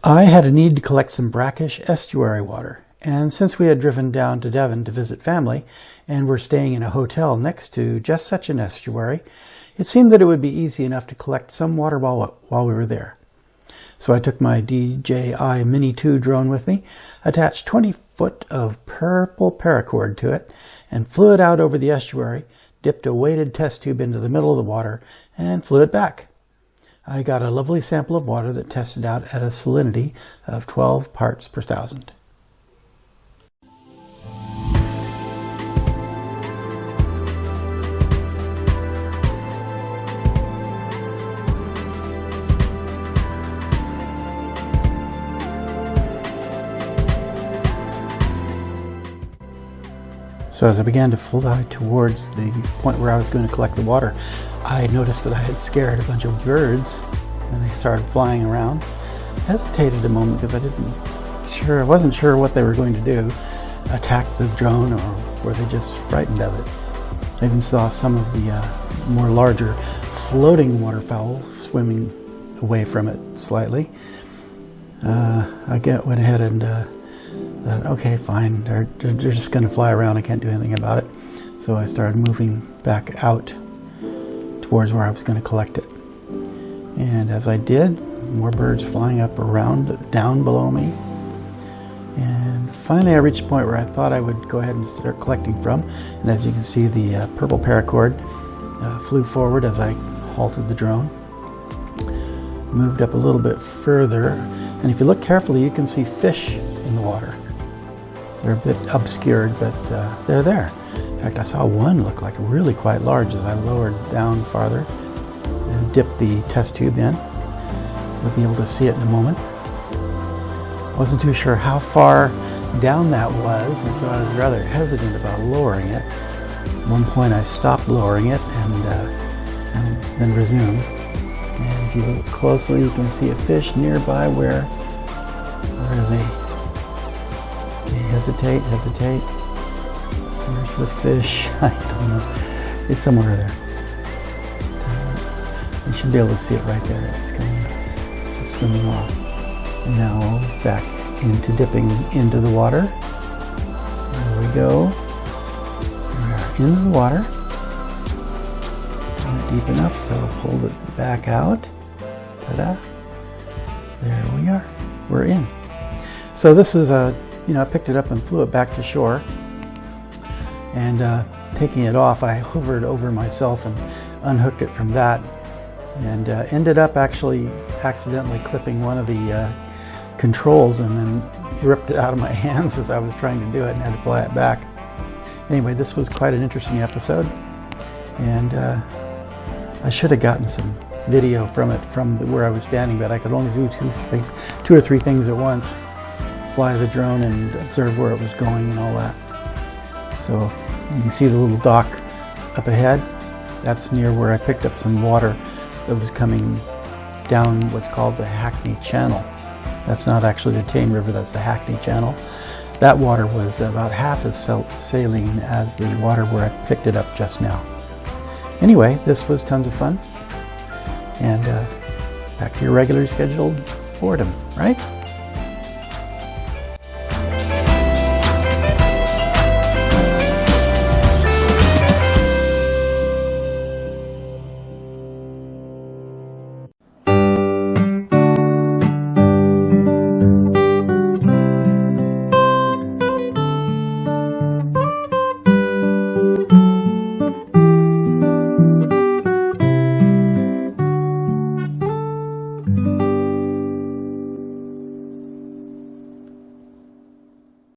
I had a need to collect some brackish estuary water, and since we had driven down to Devon to visit family and were staying in a hotel next to just such an estuary, it seemed that it would be easy enough to collect some water while we were there. So I took my DJI Mini 2 drone with me, attached 20 foot of purple paracord to it, and flew it out over the estuary, dipped a weighted test tube into the middle of the water, and flew it back. I got a lovely sample of water that tested out at a salinity of 12 parts per thousand. So as I began to fly towards the point where I was going to collect the water, I noticed that I had scared a bunch of birds and they started flying around. I hesitated a moment because I wasn't sure what they were going to do, attack the drone, or were they just frightened of it. I even saw some of the more larger floating waterfowl swimming away from it slightly. I went ahead and thought, okay, fine, they're just going to fly around, I can't do anything about it. So I started moving back out towards where I was going to collect it. And as I did, more birds flying up around, down below me. And finally I reached a point where I thought I would go ahead and start collecting from. And as you can see, the purple paracord flew forward as I halted the drone. Moved up a little bit further, and if you look carefully, you can see fish in the water. They're a bit obscured, but they're there. In fact, I saw one look like really quite large as I lowered down farther and dipped the test tube in. You'll be able to see it in a moment. I wasn't too sure how far down that was, and so I was rather hesitant about lowering it. At one point I stopped lowering it and then resumed. And if you look closely, you can see a fish nearby. Where is he? Okay, hesitate. Where's the fish? I don't know. It's somewhere there. You should be able to see it right there. It's coming, just swimming off. And now back into dipping into the water. There we go. We are in the water. Not deep enough, so I'll pull it back out. Ta-da! There we are. We're in. So this is I picked it up and flew it back to shore. And taking it off, I hovered over myself and unhooked it from that, and ended up actually accidentally clipping one of the controls, and then ripped it out of my hands as I was trying to do it and had to fly it back. Anyway, this was quite an interesting episode, and I should have gotten some video from it from where I was standing, but I could only do two or three things at once. Fly the drone and observe where it was going and all that. So you can see the little dock up ahead. That's near where I picked up some water that was coming down what's called the Hackney Channel. That's not actually the Teign River, that's the Hackney Channel. That water was about half as saline as the water where I picked it up just now. Anyway, this was tons of fun. And back to your regularly scheduled boredom, right?